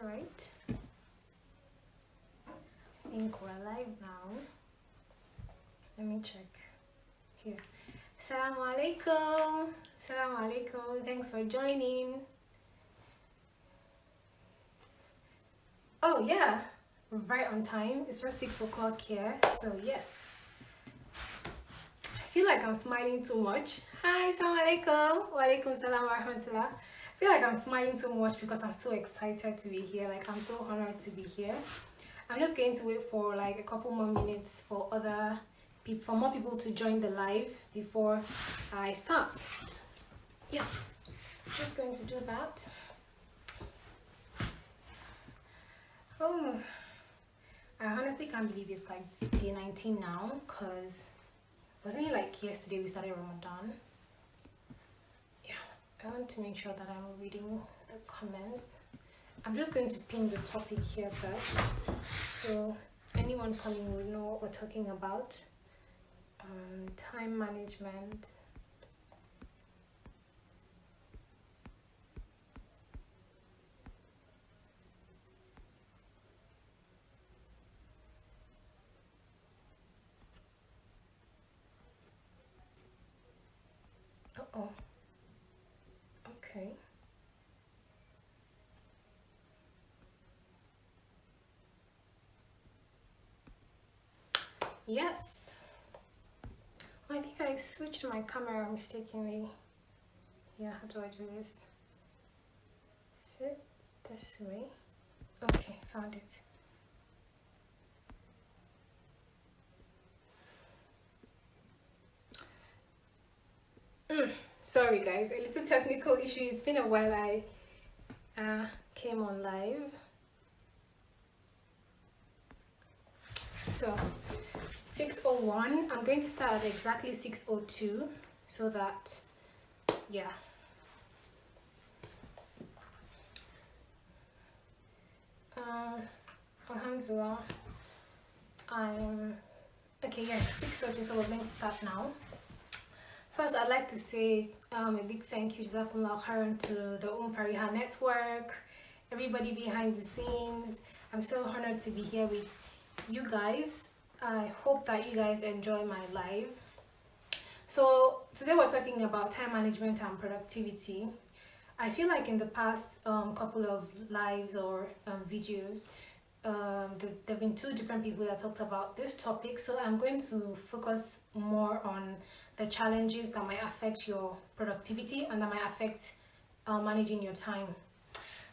Right, I think we're live now. Let me check here. Salaam alaikum. Salaam alaikum. Thanks for joining. Oh yeah, we're right on time. It's just 6 o'clock here, so yes. I feel like I'm smiling too much. Hi, Salaam alaikum. Wa alaikum salam wa rahmatullah. I feel like I'm smiling too much because I'm so excited to be here. Like, I'm so honored to be here. I'm just going to wait for like a couple more minutes for other people, for more people to join the live before I start. Yeah, just going to do that. Oh, I honestly can't believe it's like day 19 now, because wasn't it like yesterday we started Ramadan? Yeah, I want to make sure that I'm reading the comments. I'm just going to pin the topic here first, so anyone coming will know what we're talking about. Time management. Uh-oh. Okay. Yes. I think I switched my camera mistakenly. Yeah, how do I do this? Is it this way? Okay, found it. Sorry guys, a little technical issue. It's been a while I came on live. So 6:01, I'm going to start at exactly 6:02 so that, yeah. Alhamdulillah, I'm okay. Yeah, 6:02, so we're going to start now. First, I'd like to say a big thank you to the Fariha network, everybody behind the scenes. I'm so honored to be here with you guys. I hope that you guys enjoy my live. So today we're talking about time management and productivity. I feel like in the past couple of lives or videos, there have been two different people that talked about this topic, so I'm going to focus more on the challenges that might affect your productivity and that might affect managing your time.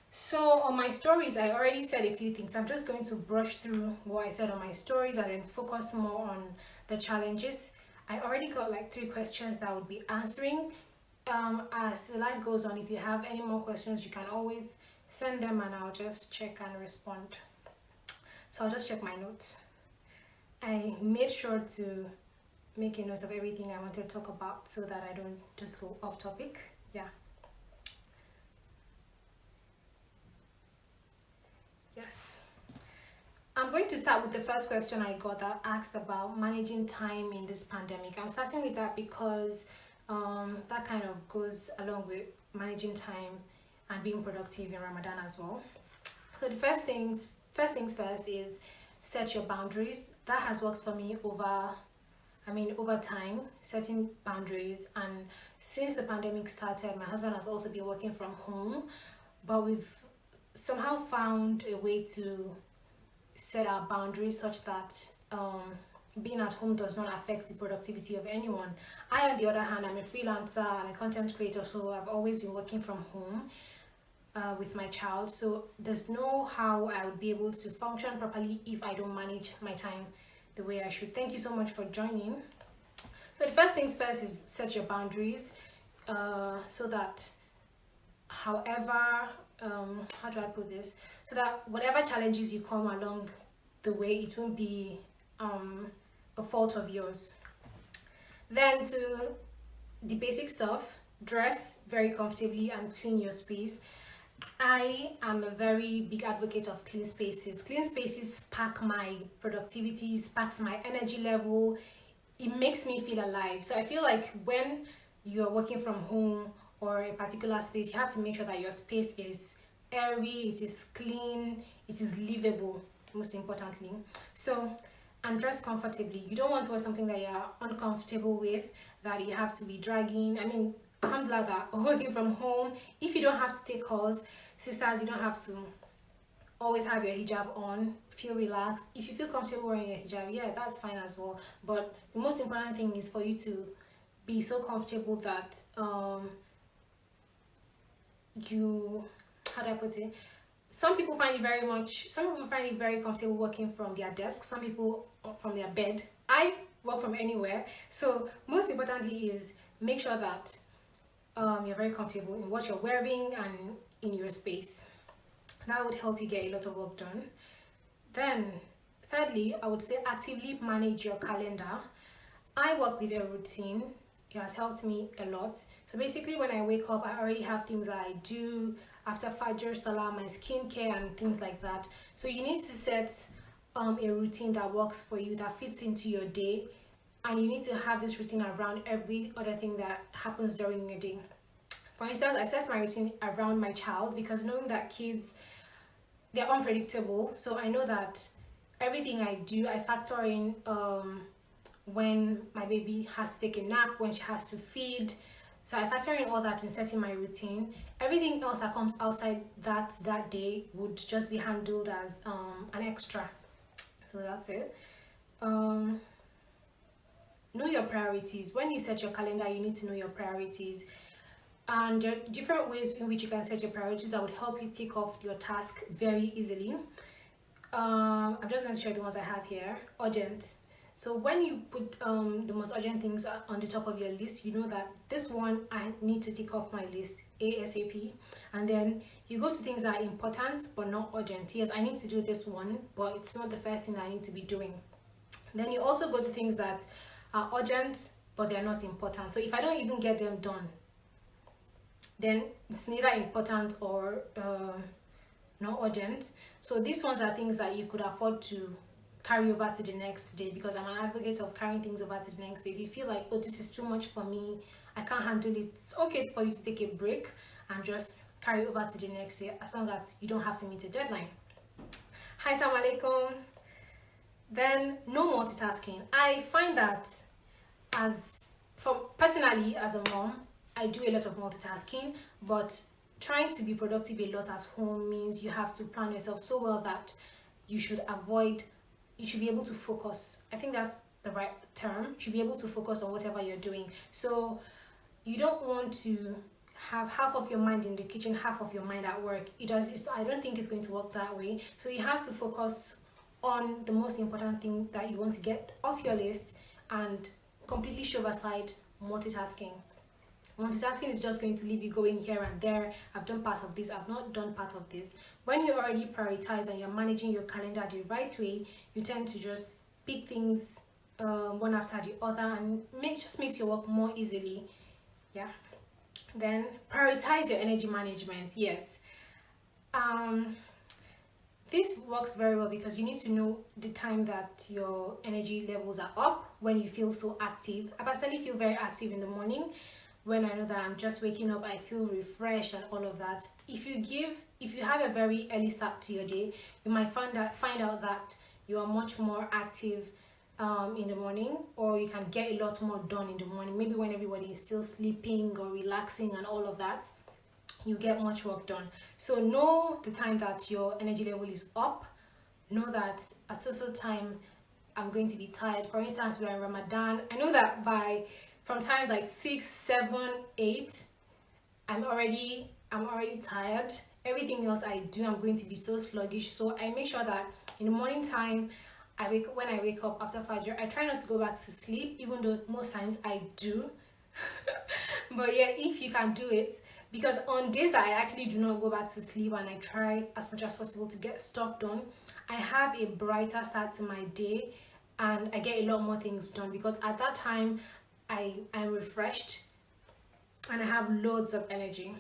So on my stories, I already said a few things. I'm just going to brush through what I said on my stories and then focus more on the challenges. I already got like 3 questions that I would be answering. As the live goes on, if you have any more questions, you can always send them and I'll just check and respond. So I'll just check my notes. I made sure to make a note of everything I wanted to talk about so that I don't just go off topic. Yeah. Yes. I'm going to start with the first question I got that asked about managing time in this pandemic. I'm starting with that because that kind of goes along with managing time and being productive in Ramadan as well. So the first things first is set your boundaries. That has worked for me over time, setting boundaries. And since the pandemic started, my husband has also been working from home, but we've somehow found a way to set our boundaries such that being at home does not affect the productivity of anyone. I, on the other hand, I'm a freelancer and a content creator, so I've always been working from home with my child, so there's no how I would be able to function properly if I don't manage my time the way I should. Thank you so much for joining. So the first things first is set your boundaries so that however how do I put this, so that whatever challenges you come along the way, it won't be a fault of yours. Then to the basic stuff, dress very comfortably and clean your space. I am a very big advocate of clean spaces. Clean spaces spark my productivity, sparks my energy level. It makes me feel alive. So I feel like when you're working from home or a particular space, you have to make sure that your space is airy, it is clean, it is livable, most importantly. So, and dress comfortably. You don't want to wear something that you're uncomfortable with, that you have to be dragging. I mean, alhamdulillah that working from home, if you don't have to take calls, sisters, you don't have to always have your hijab on, feel relaxed. If you feel comfortable wearing your hijab, yeah, that's fine as well. But the most important thing is for you to be so comfortable that you, how do I put it, some people find it very comfortable working from their desk, some people from their bed. I work from anywhere. So most importantly is make sure that you're very comfortable in what you're wearing and in your space. That would help you get a lot of work done. Then thirdly, I would say actively manage your calendar. I work with a routine. It has helped me a lot. So basically when I wake up, I already have things that I do after Fajr, Salah, my skincare and things like that. So you need to set a routine that works for you, that fits into your day, and you need to have this routine around every other thing that happens during your day. For instance, I set my routine around my child, because knowing that kids, they're unpredictable. So I know that everything I do, I factor in when my baby has to take a nap, when she has to feed. So I factor in all that in setting my routine. Everything else that comes outside that day would just be handled as an extra. So that's it. Know your priorities. When you set your calendar, you need to know your priorities. And there are different ways in which you can set your priorities that would help you tick off your task very easily. I'm just going to share the ones I have here. Urgent. So when you put the most urgent things on the top of your list, you know that this one I need to tick off my list ASAP. And then you go to things that are important but not urgent. Yes, I need to do this one, but it's not the first thing I need to be doing. Then you also go to things that are urgent but they're not important. So if I don't even get them done, then it's neither important or not urgent. So these ones are things that you could afford to carry over to the next day, because I'm an advocate of carrying things over to the next day. If you feel like, oh, this is too much for me, I can't handle it, it's okay for you to take a break and just carry over to the next day, as long as you don't have to meet a deadline. Hi, Assalamu alaikum. Then no multitasking. I find that personally as a mom, I do a lot of multitasking, but trying to be productive a lot at home means you have to plan yourself so well that you should be able to focus. I think that's the right term. You should be able to focus on whatever you're doing. So you don't want to have half of your mind in the kitchen, half of your mind at work. I don't think it's going to work that way. So you have to focus on the most important thing that you want to get off your list and completely shove aside multitasking. Multitasking is just going to leave you going here and there. I've done part of this, I've not done part of this. When you already prioritize and you're managing your calendar the right way, you tend to just pick things one after the other, and just makes your work more easily. Yeah. Then prioritize your energy management. Yes. This works very well because you need to know the time that your energy levels are up, when you feel so active. I personally feel very active in the morning. When I know that I'm just waking up, I feel refreshed and all of that. If you have a very early start to your day, you might find out that you are much more active in the morning, or you can get a lot more done in the morning. Maybe when everybody is still sleeping or relaxing and all of that, you get much work done. So know the time that your energy level is up. Know that at so time I'm going to be tired. For instance, we're in Ramadan. I know that from time like 6, 7, 8, I'm already tired. Everything else I do, I'm going to be so sluggish. So I make sure that in the morning time, when I wake up after Fajr, I try not to go back to sleep, even though most times I do. But yeah, if you can do it, because on days that I actually do not go back to sleep and I try as much as possible to get stuff done, I have a brighter start to my day and I get a lot more things done, because at that time I'm refreshed and I have loads of energy.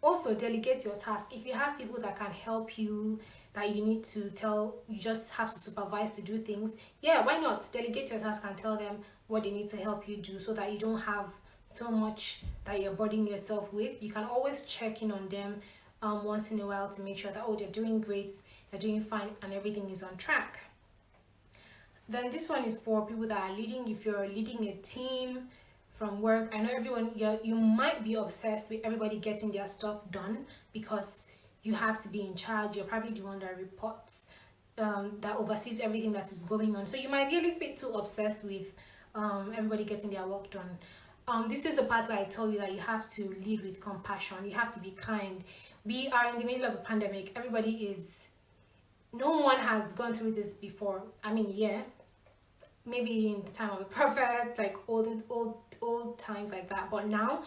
Also, delegate your task. If you have people that can help you, that you need to tell, you just have to supervise to do things, yeah, why not delegate your task and tell them what they need to help you do, so that you don't have so much that you're burdening yourself with. You can always check in on them once in a while to make sure that, oh, they're doing great, they're doing fine, and everything is on track. Then this one is for people that are leading. If you're leading a team from work, I know everyone, you might be obsessed with everybody getting their stuff done because you have to be in charge. You're probably the one that reports, that oversees everything that is going on. So you might be a little bit too obsessed with everybody getting their work done. This is the part where I tell you that you have to lead with compassion. You have to be kind. We are in the middle of a pandemic. No one has gone through this before. I mean, yeah, maybe in the time of the prophets, like old times like that. But now,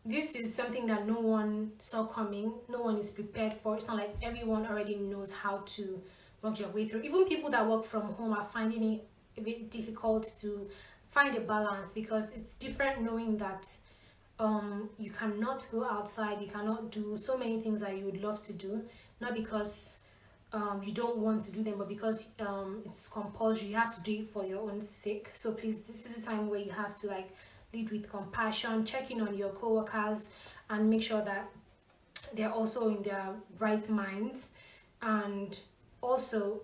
this is something that no one saw coming. No one is prepared for. It's not like everyone already knows how to work your way through. Even people that work from home are finding it a bit difficult to find a balance, because it's different knowing that you cannot go outside, you cannot do so many things that you would love to do, not because you don't want to do them, but because it's compulsory. You have to do it for your own sake. So please, this is a time where you have to like lead with compassion, check in on your co-workers and make sure that they're also in their right minds, and also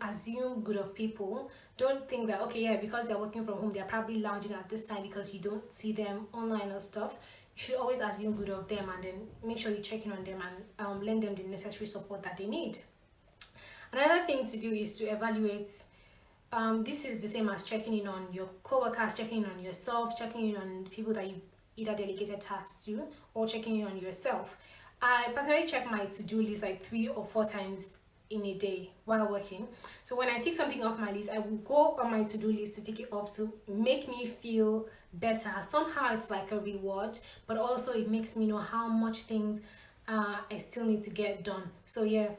assume good of people. Don't think that, okay, yeah, because they're working from home, they're probably lounging at this time because you don't see them online or stuff. You should always assume good of them, and then make sure you check in on them and lend them the necessary support that they need. Another thing to do is to evaluate. This is the same as checking in on your co-workers, checking in on yourself, checking in on people that you've either delegated tasks to, or checking in on yourself. I personally check my to-do list like 3 or 4 times in a day while working. So when I take something off my list, I will go on my to-do list to take it off to make me feel better. Somehow it's like a reward, but also it makes me know how much things I still need to get done. So yeah,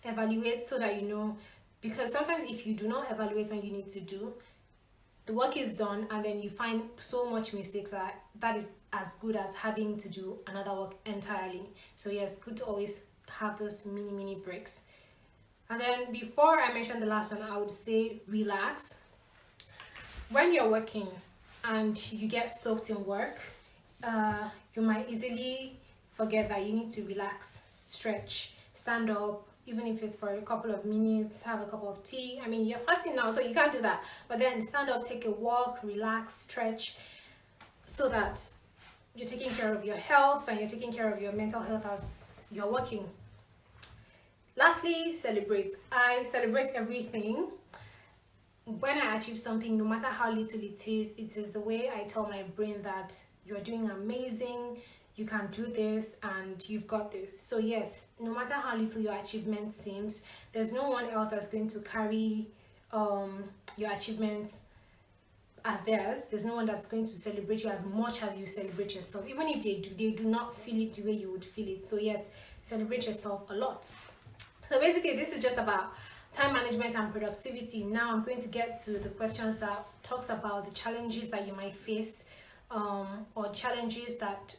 evaluate so that you know, because sometimes if you do not evaluate when you need to do, the work is done and then you find so much mistakes that is as good as having to do another work entirely. So yes, good to always have those mini breaks. And then before I mention the last one, I would say relax. When you're working and you get soaked in work, you might easily forget that you need to relax, stretch, stand up, even if it's for a couple of minutes, have a cup of tea. I mean, you're fasting now, so you can't do that. But then stand up, take a walk, relax, stretch, so that you're taking care of your health and you're taking care of your mental health as you're working. Lastly, celebrate. I celebrate everything. When I achieve something, no matter how little it is the way I tell my brain that you're doing amazing, you can do this, and you've got this. So yes, no matter how little your achievement seems, there's no one else that's going to carry your achievements as theirs. There's no one that's going to celebrate you as much as you celebrate yourself. Even if they do not feel it the way you would feel it. So yes, celebrate yourself a lot. So basically, this is just about time management and productivity. Now I'm going to get to the questions that talks about the challenges that you might face, or challenges that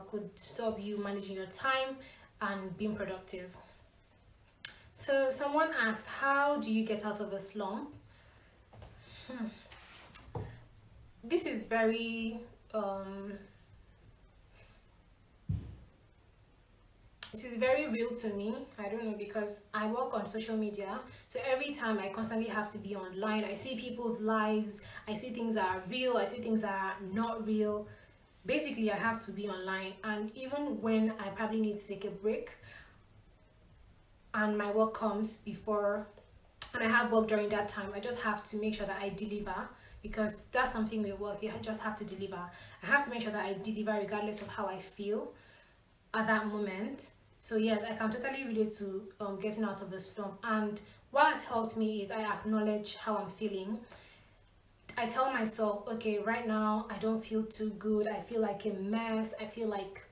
could stop you managing your time and being productive. So someone asked, how do you get out of a slump? This is very it is very real to me. I don't know, because I work on social media, so every time I constantly have to be online. I see people's lives, I see things that are real, I see things that are not real. Basically, I have to be online, and even when I probably need to take a break and my work comes before, and I have work during that time, I just have to make sure that I deliver, because that's something with work. You just have to deliver. I have to make sure that I deliver regardless of how I feel at that moment. So yes, I can totally relate to getting out of a slump. And what has helped me is I acknowledge how I'm feeling. I tell myself, okay, right now I don't feel too good. I feel like a mess. I feel like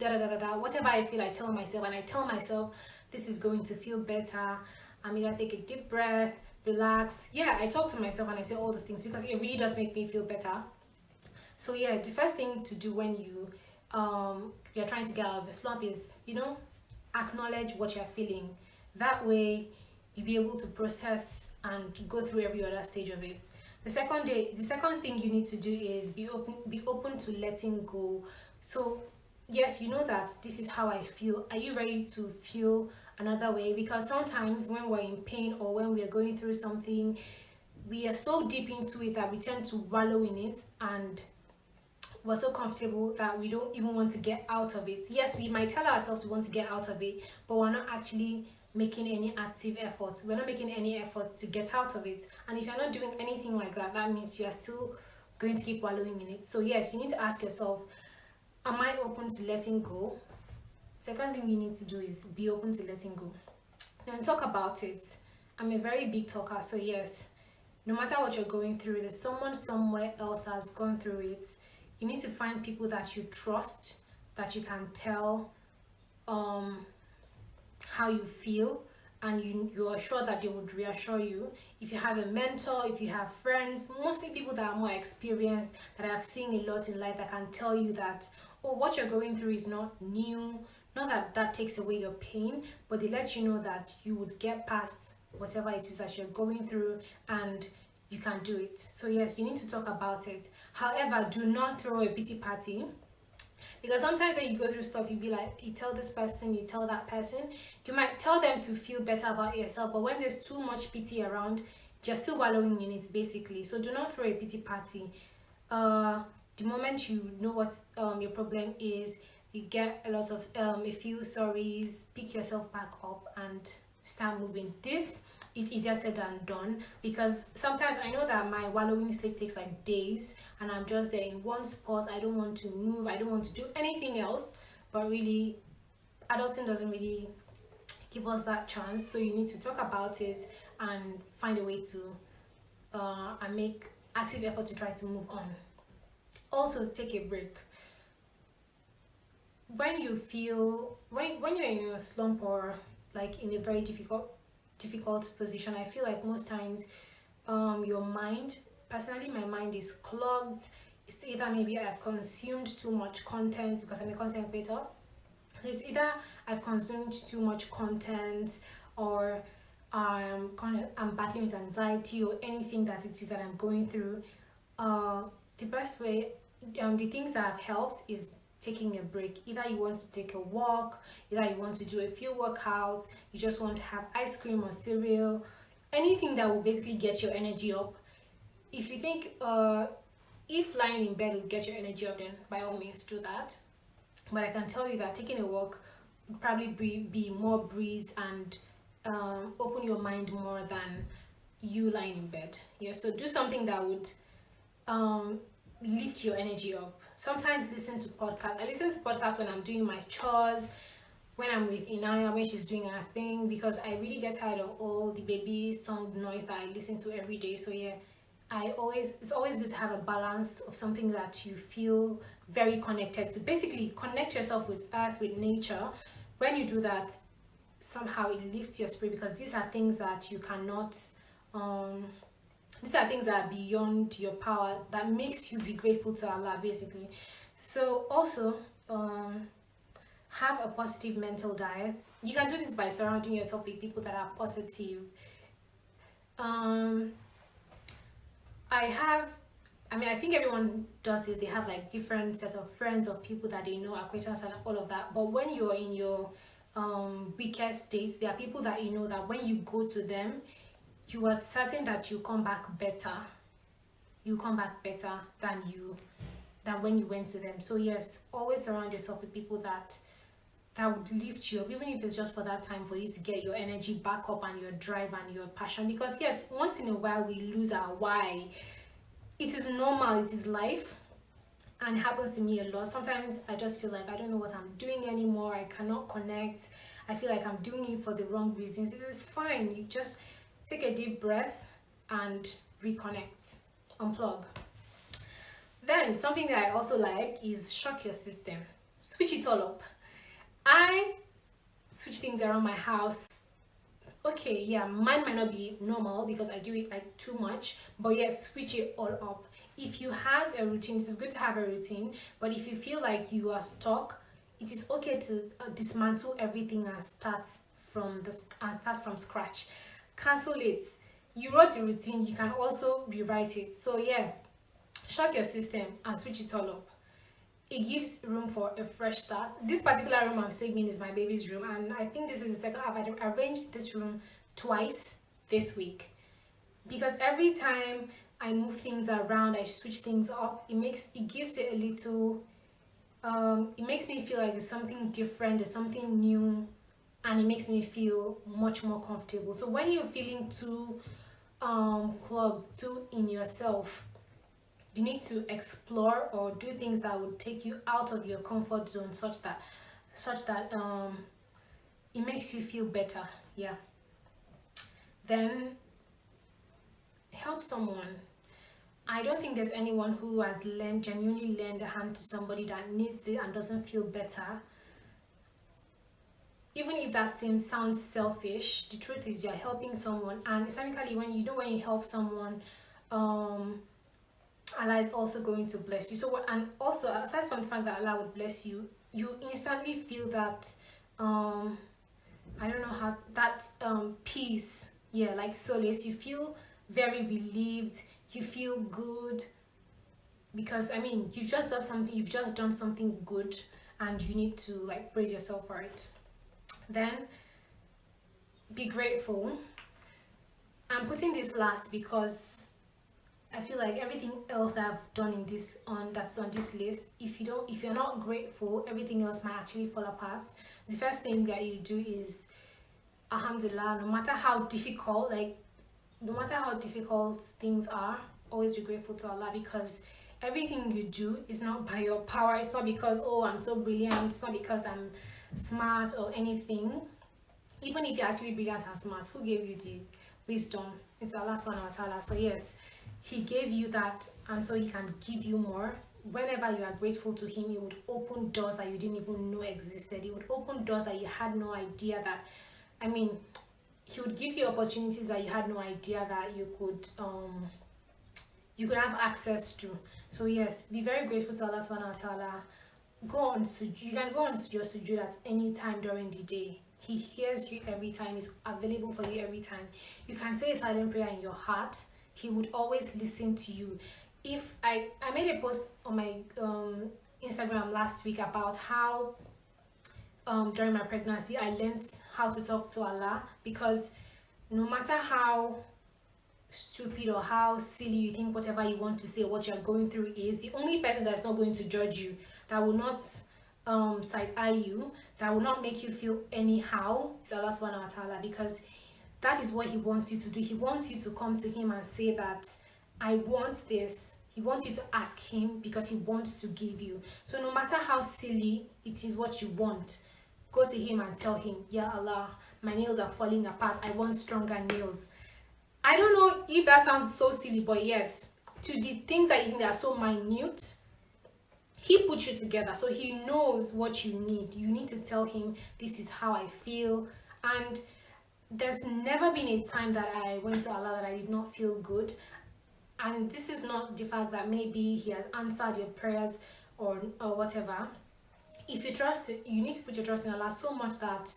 whatever I feel, I tell myself, and I tell myself this is going to feel better. I mean, I take a deep breath, relax. Yeah, I talk to myself and I say all those things because it really does make me feel better. So yeah, the first thing to do when you're trying to get out of a slump is, acknowledge what you're feeling. That way you'll be able to process and go through every other stage of it. The second thing you need to do is be open to letting go. So yes, you know that this is how I feel. Are you ready to feel another way? Because sometimes when we're in pain or when we are going through something, we are so deep into it that we tend to wallow in it, and we're so comfortable that we don't even want to get out of it. Yes, we might tell ourselves we want to get out of it, but we're not actually making any active effort. We're not making any effort to get out of it. And if you're not doing anything like that, that means you are still going to keep wallowing in it. So yes, you need to ask yourself, am I open to letting go? Second thing you need to do is be open to letting go. Then talk about it. I'm a very big talker, so yes, no matter what you're going through, there's someone somewhere else that's gone through it. You need to find people that you trust, that you can tell how you feel, and you are sure that they would reassure you. If you have a mentor, if you have friends, mostly people that are more experienced, that have seen a lot in life, that can tell you that, oh, what you're going through is not new. Not that that takes away your pain, but they let you know that you would get past whatever it is that you're going through, and you can do it. So yes, you need to talk about it. However, do not throw a pity party, because sometimes when you go through stuff, you be like, you tell this person, you tell that person, you might tell them to feel better about yourself, but when there's too much pity around, you're still wallowing in it basically. So do not throw a pity party. The moment you know what your problem is, you get a lot of a few sorries, pick yourself back up and start moving. This is easier said than done, because sometimes I know that my wallowing state takes like days, and I'm just there in one spot. I don't want to move, I don't want to do anything else. But really, adulting doesn't really give us that chance. So you need to talk about it and find a way to and make active effort to try to move on. Also, take a break. When you feel, when you're in a slump or like in a very difficult position, I feel like most times your mind, personally my mind is clogged. It's either maybe I've consumed too much content, because I'm a content creator. So it's either I've consumed too much content, or I'm battling with anxiety, or anything that it is that I'm going through. The best way, the things that have helped is taking a break. Either you want to take a walk, either you want to do a few workouts, you just want to have ice cream or cereal, anything that will basically get your energy up. If you think if lying in bed will get your energy up, then by all means do that. But I can tell you that taking a walk would probably be more breeze and open your mind more than you lying in bed. Yeah, so do something that would lift your energy up. Sometimes listen to podcasts. I listen to podcasts when I'm doing my chores, when I'm with Inaya, when she's doing her thing, because I really get tired of all the baby song noise that I listen to every day. So yeah, it's always good to have a balance of something that you feel very connected to. Basically, connect yourself with earth, with nature. When you do that, somehow it lifts your spirit, because these are things that you cannot these are things that are beyond your power, that makes you be grateful to Allah basically. So also have a positive mental diet. You can do this by surrounding yourself with people that are positive. I think everyone does this. They have like different sets of friends, of people that they know, acquaintances and all of that. But when you're in your weakest states, there are people that you know that when you go to them, you are certain that you come back better. You come back better than when you went to them. So yes, always surround yourself with people that would lift you up, even if it's just for that time, for you to get your energy back up and your drive and your passion. Because yes, once in a while we lose our why. It is normal, it is life, and it happens to me a lot. Sometimes I just feel like I don't know what I'm doing anymore. I cannot connect. I feel like I'm doing it for the wrong reasons. It is fine. You just take a deep breath and reconnect, unplug. Then something that I also like is shock your system. Switch it all up. I switch things around my house. Okay, yeah, mine might not be normal because I do it like too much, but yeah, switch it all up. If you have a routine, it's good to have a routine, but if you feel like you are stuck, it is okay to dismantle everything and start from scratch. Cancel it. You wrote the routine, you can also rewrite it. So yeah, shock your system and switch it all up. it gives room for a fresh start. This particular room I'm staying in is my baby's room, and I think this is the second. I've arranged this room twice this week, because every time I move things around, I switch things up, it gives it a little, it makes me feel like there's something different, there's something new, and it makes me feel much more comfortable. So when you're feeling too clogged, too in yourself, you need to explore or do things that would take you out of your comfort zone, such that it makes you feel better. Yeah. Then help someone. I don't think there's anyone who has genuinely lent a hand to somebody that needs it and doesn't feel better. Even if that sounds selfish, the truth is you're helping someone, and Islamically, when you help someone, Allah is also going to bless you. So, and also aside from the fact that Allah would bless you, you instantly feel that I don't know how that peace, yeah, like solace. You feel very relieved. You feel good, because I mean you've just done something good, and you need to like praise yourself for it. Then be grateful. I'm putting this last because I feel like everything else that I've done that's on this list, if you're not grateful, everything else might actually fall apart. The first thing that you do is, alhamdulillah, no matter how difficult things are, always be grateful to Allah, because everything you do is not by your power. It's not because, oh, I'm so brilliant. It's not because I'm smart or anything. Even if you're actually brilliant and smart, who gave you the wisdom? It's Allah subhanahu wa ta'ala. So yes, He gave you that, and so He can give you more. Whenever you are grateful to Him, He would open doors that you didn't even know existed. He would open doors that you had no idea that, I mean, He would give you opportunities that you had no idea that you could have access to. So yes, be very grateful to Allah subhanahu wa ta'ala. You can go on your sujood at any time during the day. He hears you every time. He's available for you every time. You can say a silent prayer in your heart. He would always listen to you. If I made a post on my Instagram last week about how during my pregnancy I learned how to talk to Allah, because no matter how stupid or how silly you think whatever you want to say, what you're going through is, the only person that's not going to judge you, that will not side eye you, that will not make you feel anyhow, is Allah subhanahu wa ta'ala, because that is what He wants you to do. He wants you to come to Him and say that I want this. He wants you to ask Him because He wants to give you. So no matter how silly it is what you want, go to Him and tell Him, Ya Allah, my nails are falling apart. I want stronger nails. I don't know if that sounds so silly, but yes, to the things that you think are so minute, He puts you together, so He knows what you need. You need to tell Him, this is how I feel. And there's never been a time that I went to Allah that I did not feel good. And this is not the fact that maybe He has answered your prayers or whatever. If you trust, you need to put your trust in Allah so much that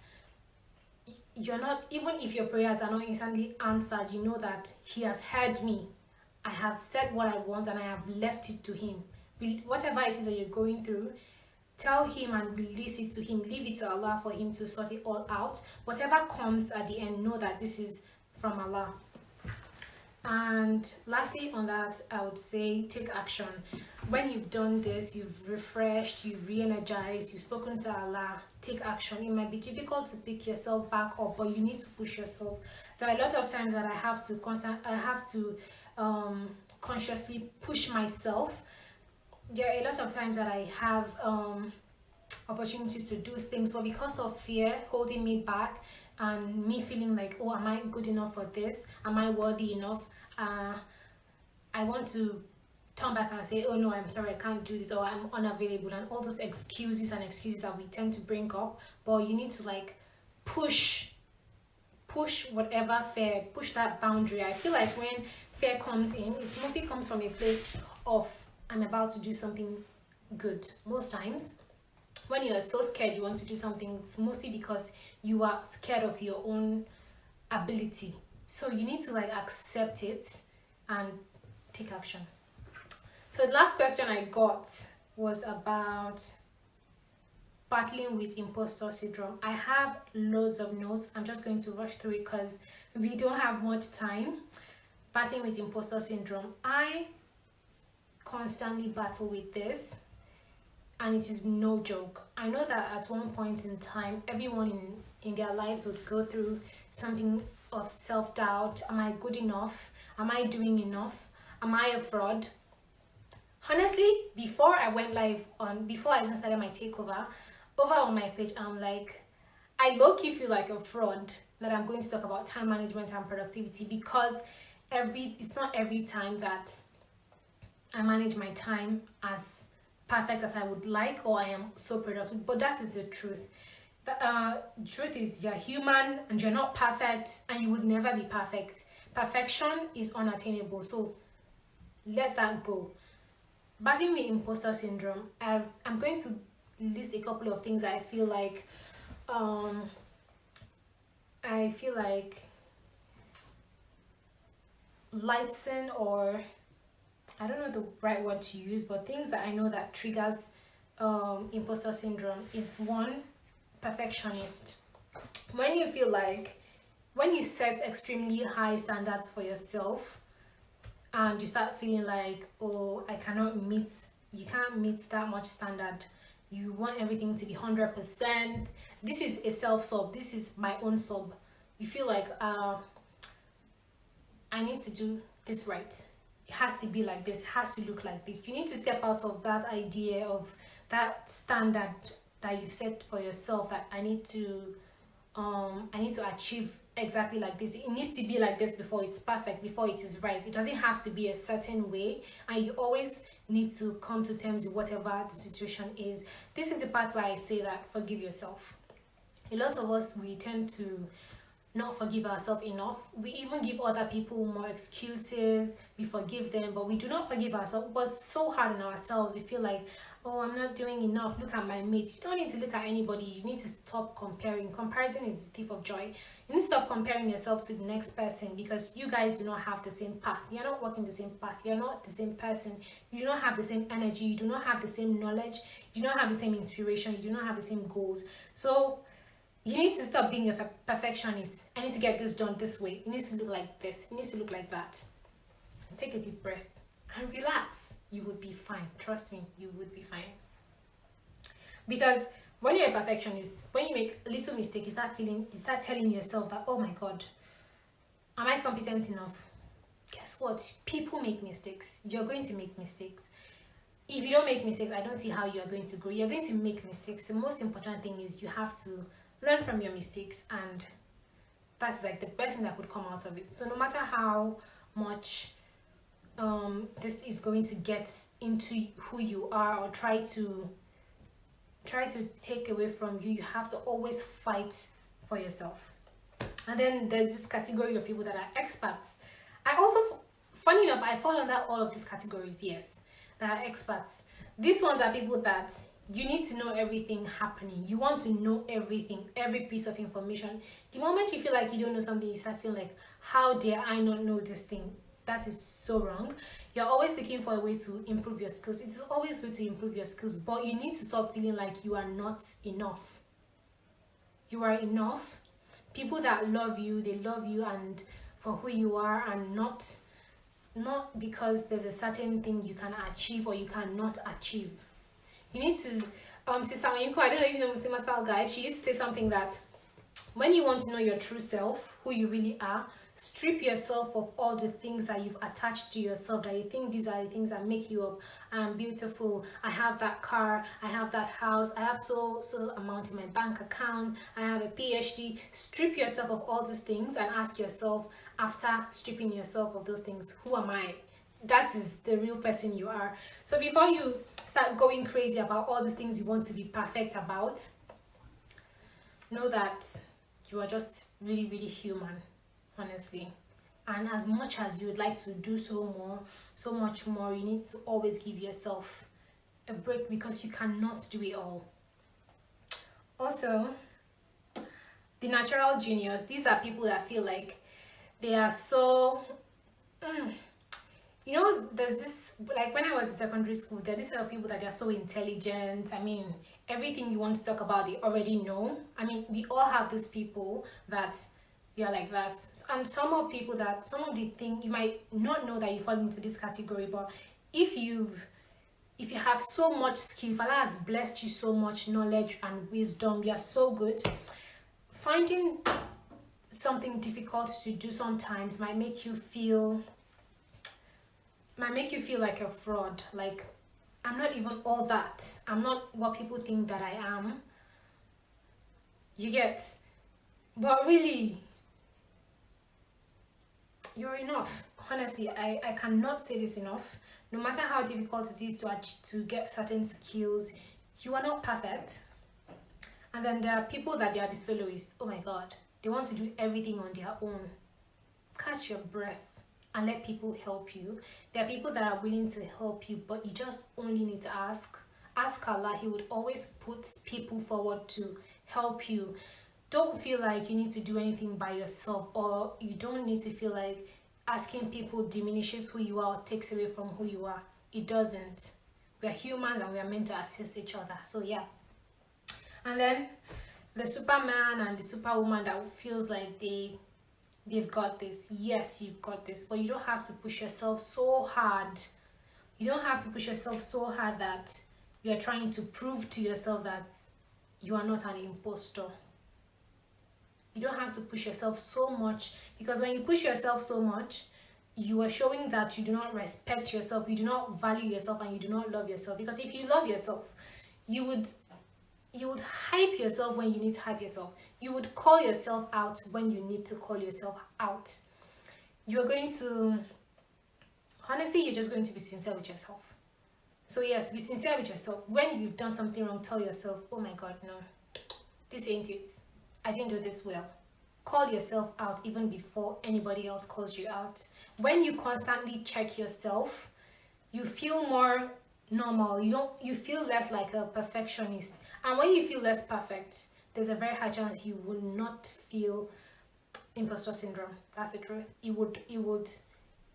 you're not, even if your prayers are not instantly answered, you know that He has heard me. I have said what I want and I have left it to Him. Whatever it is that you're going through, tell Him and release it to Him. Leave it to Allah for Him to sort it all out. Whatever comes at the end, know that this is from Allah. And lastly on that, I would say take action. When you've done this, you've refreshed, you've re-energized, you've spoken to Allah, take action. It might be difficult to pick yourself back up, but you need to push yourself. There are a lot of times that I have to consciously push myself. There are a lot of times that I have opportunities to do things, but because of fear holding me back and me feeling like, oh, am I good enough for this? Am I worthy enough? I want to turn back and say, oh no, I'm sorry, I can't do this, or I'm unavailable, and all those excuses that we tend to bring up. But you need to like push whatever fear, push that boundary. I feel like when fear comes in, it mostly comes from a place of I'm about to do something good. Most times when you are so scared you want to do something, it's mostly because you are scared of your own ability. So you need to like accept it and take action. So the last question I got was about battling with imposter syndrome. I have loads of notes. I'm just going to rush through it because we don't have much time. Battling with imposter syndrome. I constantly battle with this, and it is no joke. I know that at one point in time, everyone in their lives would go through something of self-doubt. Am I good enough? Am I doing enough? Am I a fraud? Honestly, before I even started my takeover, over on my page, I'm like, I low-key feel like a fraud that I'm going to talk about time management and productivity, because it's not every time that I manage my time as perfect as I would like, or I am so productive. But that is the truth. The truth is, you're human and you're not perfect, and you would never be perfect. Perfection is unattainable, so let that go. Battling with imposter syndrome, I'm going to list a couple of things that I feel like lighten, or I don't know the right word to use, but things that I know that triggers imposter syndrome is one, perfectionist. When you set extremely high standards for yourself, and you start feeling like, oh, you can't meet that much standard. You want everything to be 100%. This is a self-sub. This is my own sub. You feel like, I need to do this right. It has to be like this. It has to look like this. You need to step out of that idea of that standard that you've set for yourself, that I need to achieve exactly like this. It needs to be like this before it's perfect, before it is right. It doesn't have to be a certain way, and you always need to come to terms with whatever the situation is. This is the part where I say that forgive yourself. A lot of us, we tend to not forgive ourselves enough. We even give other people more excuses. We forgive them, but we do not forgive ourselves. We're so hard on ourselves. We feel like, oh, I'm not doing enough. Look at my mates. You don't need to look at anybody. You need to stop comparing. Comparison is the thief of joy. You need to stop comparing yourself to the next person, because you guys do not have the same path. You're not walking the same path. You're not the same person. You do not have the same energy. You do not have the same knowledge. You do not have the same inspiration. You do not have the same goals. So you need to stop being a perfectionist. I need to get this done this way. It needs to look like this. It needs to look like that. Take a deep breath and relax. You would be fine. Trust me, you would be fine. Because when you're a perfectionist, when you make a little mistake, you start telling yourself that, oh my God, am I competent enough? Guess what? People make mistakes. You're going to make mistakes. If you don't make mistakes, I don't see how you're going to grow. You're going to make mistakes. The most important thing is you have to learn from your mistakes, and that's like the best thing that could come out of it. So no matter how much this is going to get into who you are, or try to take away from you, you have to always fight for yourself. And then there's this category of people that are experts. I also, funny enough, I fall under all of these categories, yes, that are experts. These ones are people that you need to know everything happening. You want to know everything, every piece of information. The moment you feel like you don't know something, you start feeling like, how dare I not know this thing? That is so wrong. You're always looking for a way to improve your skills. It is always good to improve your skills, but you need to stop feeling like you are not enough. You are enough. People that love you, they love you and for who you are, and not because there's a certain thing you can achieve or you cannot achieve. You need to, Sister Onyeko, I don't know if you know Muslim Style Guide, she used to say something that when you want to know your true self, who you really are, strip yourself of all the things that you've attached to yourself, that you think these are the things that make you up. I'm beautiful, I have that car, I have that house, I have so amount in my bank account, I have a PhD. Strip yourself of all these things and ask yourself, after stripping yourself of those things, who am I? That is the real person you are. So before you start going crazy about all these things you want to be perfect about, know that you are just really, really human, honestly. And as much as you would like to do so much more, you need to always give yourself a break, because you cannot do it all. Also, the natural genius, these are people that feel like they are so You know, there's this, like when I was in secondary school, there are this set of people that are so intelligent. I mean, everything you want to talk about, they already know. I mean, we all have these people that they are like that. And some of people that, some of the things, you might not know that you fall into this category, but if you've if you have so much skill, if Allah has blessed you so much knowledge and wisdom, you are so good. Finding something difficult to do sometimes might make you feel like a fraud. Like, I'm not even all that. I'm not what people think that I am. You get? But really, you're enough. Honestly, I cannot say this enough. No matter how difficult it is to get certain skills, you are not perfect. And then there are people that they are the soloists. Oh my God. They want to do everything on their own. Catch your breath and let people help you. There are people that are willing to help you, but you just only need to ask. Ask Allah. He would always put people forward to help you. Don't feel like you need to do anything by yourself, or you don't need to feel like asking people diminishes who you are or takes away from who you are. It doesn't. We are humans and we are meant to assist each other. So yeah. And then the Superman and the Superwoman that feels like they've got this. Yes, you've got this, but you don't have to push yourself so hard. You don't have to push yourself so hard that you are trying to prove to yourself that you are not an imposter. You don't have to push yourself so much, because when you push yourself so much, you are showing that you do not respect yourself, you do not value yourself, and you do not love yourself. Because if you love yourself, you would hype yourself when you need to hype yourself. You would call yourself out when you need to call yourself out. You're going to, honestly, you're just going to be sincere with yourself. So yes, be sincere with yourself. When you've done something wrong, tell yourself, oh my God, no, this ain't it. I didn't do this well. Call yourself out even before anybody else calls you out. When you constantly check yourself, you feel more normal. You feel less like a perfectionist. And when you feel less perfect, there's a very high chance you will not feel imposter syndrome. That's the truth. It would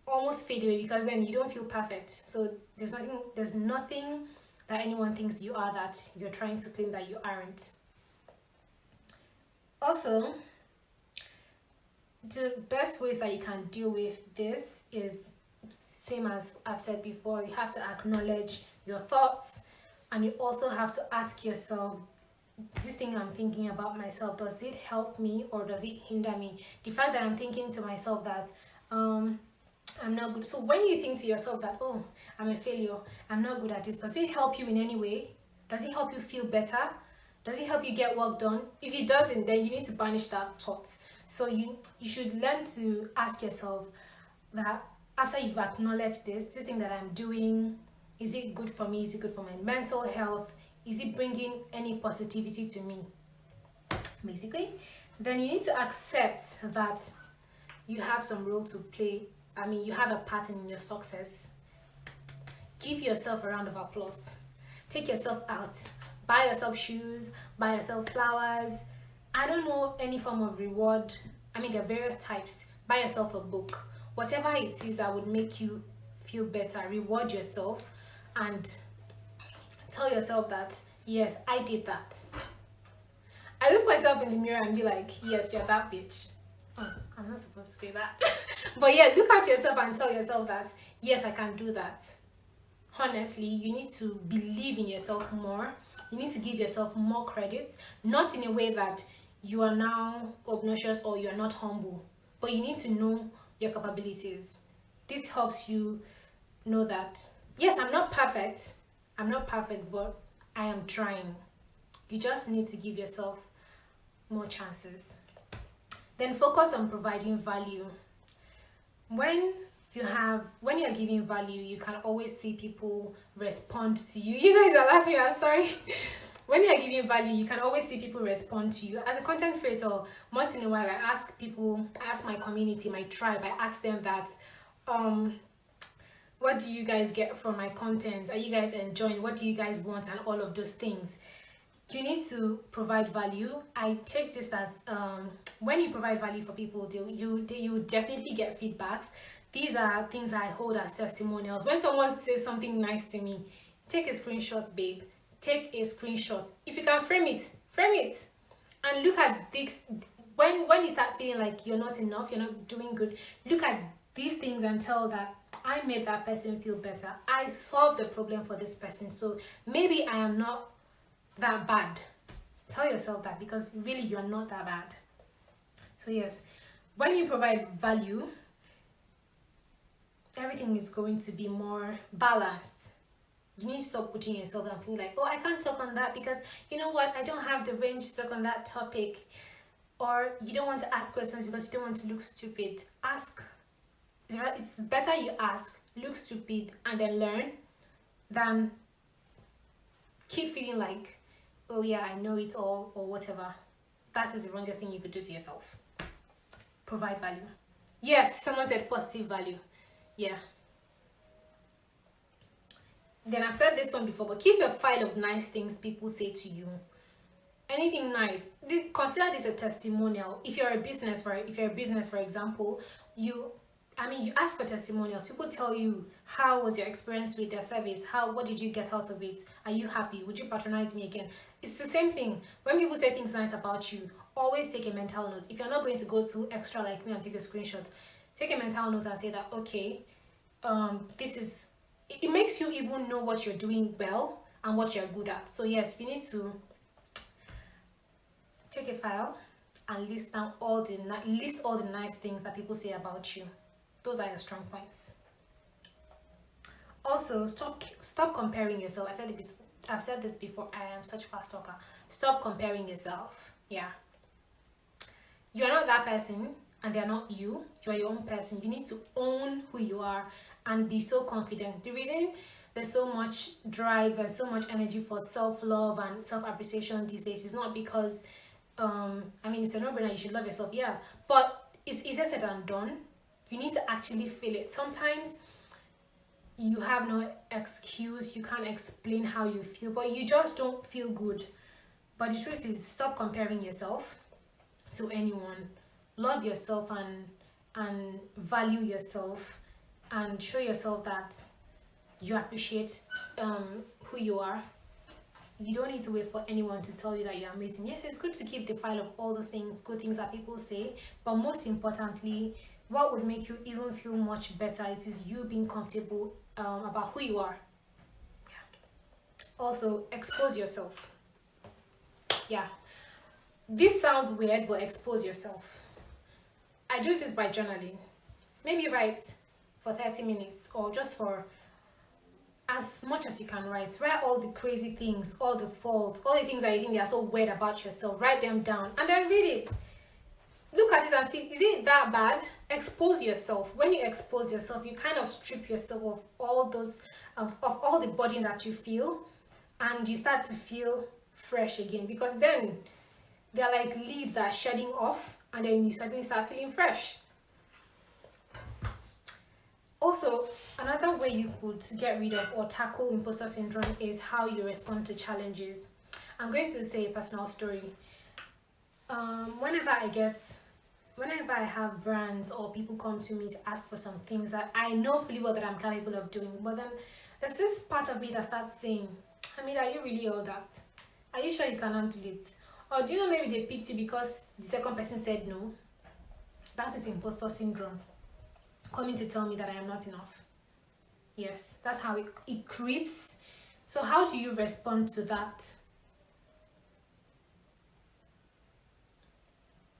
almost fade away, because then you don't feel perfect. So there's nothing that anyone thinks you are that you're trying to claim that you aren't. Also, the best ways that you can deal with this is same as I've said before. You have to acknowledge your thoughts, and you also have to ask yourself, this thing I'm thinking about myself, does it help me or does it hinder me? The fact that I'm thinking to myself that I'm not good. So when you think to yourself that, oh, I'm a failure, I'm not good at this, does it help you in any way? Does it help you feel better? Does it help you get work done? If it doesn't, then you need to banish that thought. So you should learn to ask yourself that after you've acknowledged this thing that I'm doing, is it good for me? Is it good for my mental health? Is it bringing any positivity to me? Basically, then you need to accept that you have some role to play. I mean, you have a part in your success. Give yourself a round of applause. Take yourself out. Buy yourself shoes, buy yourself flowers. I don't know, any form of reward. I mean, there are various types. Buy yourself a book. Whatever it is that would make you feel better, reward yourself and tell yourself that, yes, I did that. I look myself in the mirror and be like, yes, you're that bitch. Oh, I'm not supposed to say that. But yeah, look at yourself and tell yourself that, yes, I can do that. Honestly, you need to believe in yourself more. You need to give yourself more credit, not in a way that you are now obnoxious or you're not humble, but you need to know your capabilities. This helps you know that, yes, I'm not perfect, but I am trying. You just need to give yourself more chances. Then focus on providing value. When you're giving value, you can always see people respond to you. You guys are laughing, I'm sorry. When you're giving value, you can always see people respond to you. As a content creator, once in a while I ask my community, my tribe, I ask them that, what do you guys get from my content? Are you guys enjoying? What do you guys want? And all of those things. you need to provide value. I take this as when you provide value for people, you definitely get feedbacks. These are things I hold as testimonials. When someone says something nice to me, take a screenshot, babe. Take a screenshot. If you can frame it, and look at this. When you start feeling like you're not enough, you're not doing good, look at these things and tell that I made that person feel better. I solved the problem for this person. So maybe I am not that bad. Tell yourself that, because really you're not that bad. So yes, when you provide value, everything is going to be more balanced. You need to stop putting yourself and feel like, oh, I can't talk on that because you know what, I don't have the range to talk on that topic. Or you don't want to ask questions because you don't want to look stupid. Ask. It's better you ask, look stupid, and then learn, than keep feeling like, oh yeah, I know it all, or whatever. That is the wrongest thing you could do to yourself. Provide value. Yes, someone said positive value. Yeah. Then I've said this one before, but keep a file of nice things people say to you. Anything nice. Consider this a testimonial. If you're a business, for example, you ask for testimonials. People tell you, how was your experience with their service? What did you get out of it? Are you happy? Would you patronize me again? It's the same thing. When people say things nice about you, always take a mental note. If you're not going to go too extra like me and take a screenshot, take a mental note and say that, okay, it makes you even know what you're doing well and what you're good at. So yes, you need to take a file and list all the nice things that people say about you. Those are your strong points. Also, stop comparing yourself. I've said this before. I am such a fast talker. Stop comparing yourself. Yeah. You're not that person and they're not you. You are your own person. You need to own who you are and be so confident. The reason there's so much drive and so much energy for self-love and self-appreciation these days is not because it's a no-brainer, you should love yourself, yeah, but it's easier said than done. You need to actually feel it. Sometimes you have no excuse, you can't explain how you feel, but you just don't feel good. But the truth is, stop comparing yourself to anyone. Love yourself and value yourself, and show yourself that you appreciate who you are. You don't need to wait for anyone to tell you that you're amazing. Yes, it's good to keep the file of all those things, good things that people say, but most importantly, what would make you even feel much better, it is you being comfortable about who you are. Yeah. Also, expose yourself. Yeah. This sounds weird, but expose yourself. I do this by journaling. Maybe write for 30 minutes or just for as much as you can write. Write all the crazy things, all the faults, all the things that you think they are so weird about yourself. Write them down and then read it. Look at it and see, is it that bad? Expose yourself. When you expose yourself, you kind of strip yourself of all those, of all the burden that you feel, and you start to feel fresh again, because then they're like leaves that are shedding off and then you suddenly start feeling fresh. Also, another way you could get rid of or tackle imposter syndrome is how you respond to challenges. I'm going to say a personal story. Whenever I have brands or people come to me to ask for some things that I know fully well that I'm capable of doing, but then there's this part of me that starts saying, Hameedah, are you really all that? Are you sure you can handle it? Or do you know maybe they picked you because the second person said no? That is imposter syndrome coming to tell me that I am not enough. Yes, that's how it creeps. So how do you respond to that?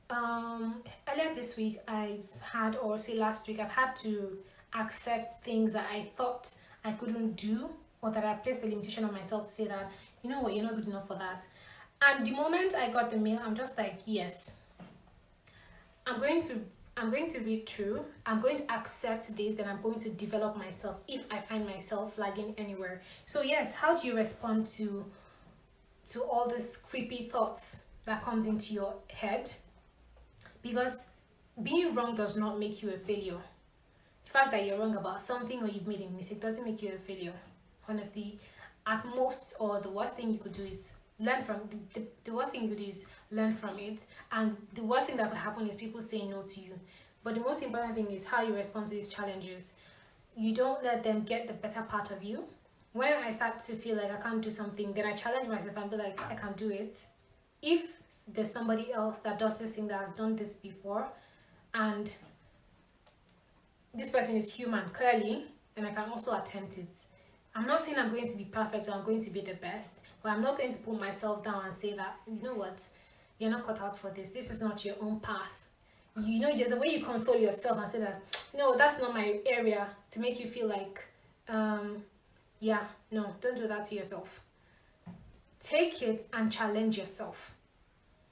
Earlier this week last week I've had to accept things that I thought I couldn't do, or that I placed a limitation on myself to say that, you know what, you're not good enough for that. And the moment I got the mail, I'm just like, yes, I'm going to read through, I'm going to accept this, then I'm going to develop myself if I find myself lagging anywhere. So yes, how do you respond to all these creepy thoughts that comes into your head? Because being wrong does not make you a failure. The fact that you're wrong about something or you've made a mistake doesn't make you a failure. Honestly, at most, or the worst thing you could do is learn from the worst thing you do is learn from it. And the worst thing that could happen is people saying no to you. But the most important thing is how you respond to these challenges. You don't let them get the better part of you. When I start to feel like I can't do something, then I challenge myself and be like, I can do it. If there's somebody else that does this thing, that has done this before, and this person is human, clearly, then I can also attempt it. I'm not saying I'm going to be perfect or I'm going to be the best, but I'm not going to put myself down and say that, you know what, you're not cut out for this. This is not your own path. You know, there's a way you console yourself and say that, no, that's not my area, to make you feel like, yeah, no, don't do that to yourself. Take it and challenge yourself.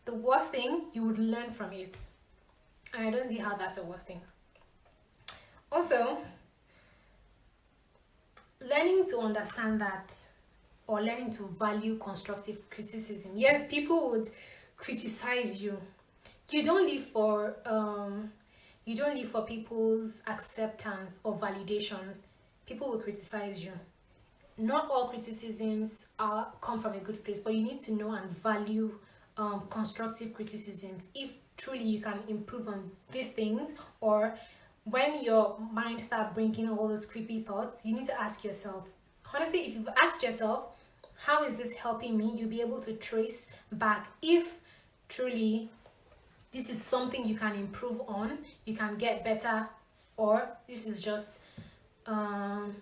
The worst thing, you would learn from it. And I don't see how that's the worst thing. Also, learning to understand that, or learning to value constructive criticism. Yes, people would criticize you. You don't live for people's acceptance or validation. People will criticize you. Not all criticisms come from a good place, but you need to know and value constructive criticisms. If truly you can improve on these things, or when your mind starts bringing all those creepy thoughts, you need to ask yourself, honestly, if you've asked yourself, how is this helping me? You'll be able to trace back if truly this is something you can improve on, you can get better, or this is just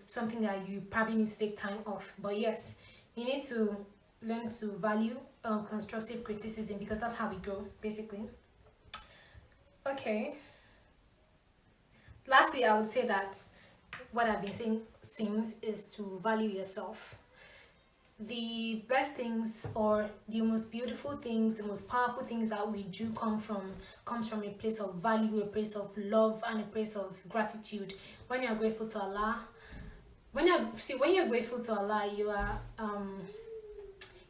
something that you probably need to take time off. But yes, you need to learn to value constructive criticism, because that's how we grow, basically. Okay. Lastly, I would say that what I've been saying since is to value yourself. The best things, or the most beautiful things, the most powerful things that we do comes from a place of value, a place of love, and a place of gratitude. When you're grateful to Allah, when you're grateful to Allah, you are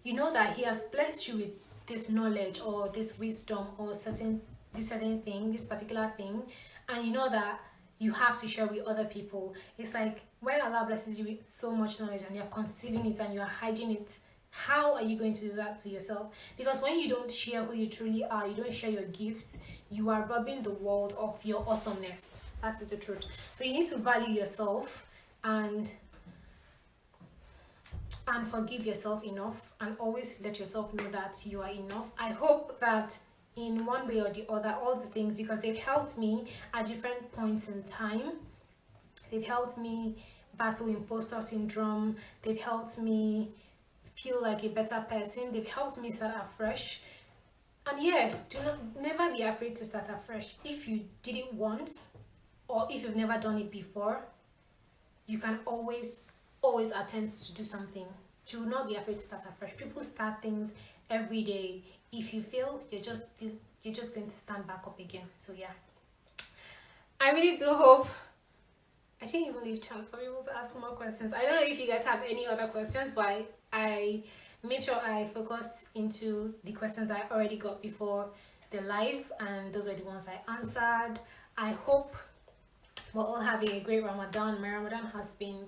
you know that He has blessed you with this knowledge or this wisdom or this particular thing, and you know that you have to share with other people. It's like when Allah blesses you with so much knowledge and you're concealing it and you're hiding it, how are you going to do that to yourself? Because when you don't share who you truly are, you don't share your gifts, you are robbing the world of your awesomeness. That's the truth. So you need to value yourself and forgive yourself enough, and always let yourself know that you are enough. I hope that in one way or the other, all these things, because they've helped me at different points in time. They've helped me battle imposter syndrome. They've helped me feel like a better person. They've helped me start afresh. And yeah, never be afraid to start afresh. If you did it once, or if you've never done it before, you can always attempt to do something. Do not be afraid to start afresh. People start things every day. If you fail, you're just going to stand back up again. So yeah, I really do hope. I didn't even leave chance for people to ask more questions. I don't know if you guys have any other questions, but I made sure I focused into the questions that I already got before the live, and those were the ones I answered. I hope we're all having a great Ramadan. My Ramadan has been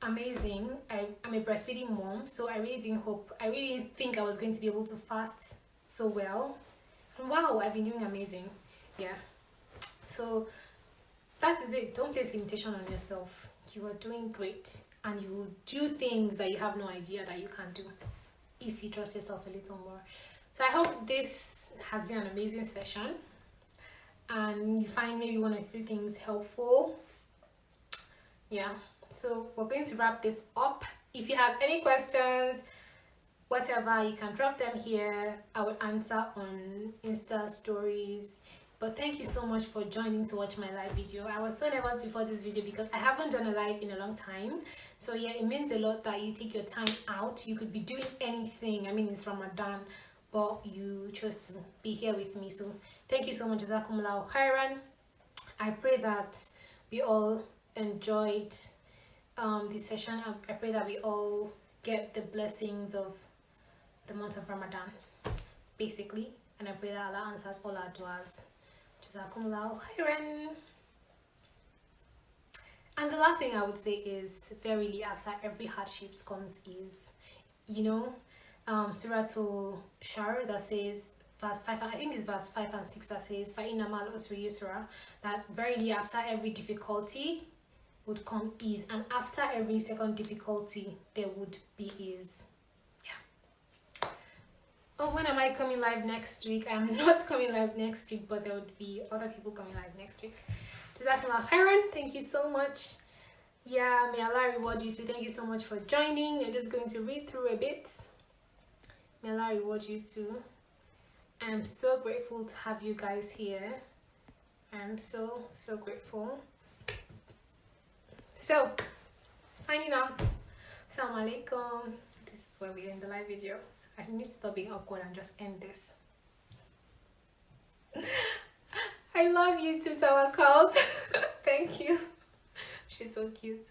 amazing. I'm a breastfeeding mom, so I really didn't think I was going to be able to fast so well. And wow, I've been doing amazing. Yeah. So that is it. Don't place limitation on yourself. You are doing great, and you will do things that you have no idea that you can do if you trust yourself a little more. So I hope this has been an amazing session, and you find maybe one or two things helpful. Yeah. So we're going to wrap this up. If you have any questions, whatever, you can drop them here. I will answer on Insta stories. But thank you so much for joining to watch my live video. I was so nervous before this video because I haven't done a live in a long time. So yeah, it means a lot that you take your time out. You could be doing anything. I mean, it's Ramadan, but you chose to be here with me. So thank you so much. Jazakumullahu khairan. I pray that we all enjoyed this session. I pray that we all get the blessings of the month of Ramadan, basically, and I pray that Allah answers all our du'as. Jazakumullahu khairan. And the last thing I would say is, verily, after every hardship comes ease. You know, Surah to Shar that says verse 5, I think it's verse 5 and 6 that says فَإِنَّ مَعَ الْعُسْرِ يُسْرًا, that verily after every difficulty would come ease, and after every second difficulty there would be ease. Yeah. Oh, when am I coming live next week? I'm not coming live next week, but there would be other people coming live next week. Jazakallah khairan, thank you so much. Yeah, may Allah reward you too. Thank you so much for joining. I'm just going to read through a bit. May Allah reward you too. I'm so grateful to have you guys here. I'm so grateful. So, signing out. Assalamu alaikum. This is where we end the live video. I need to stop being awkward and just end this. I love you too, Tawakkalt. Thank you. She's so cute.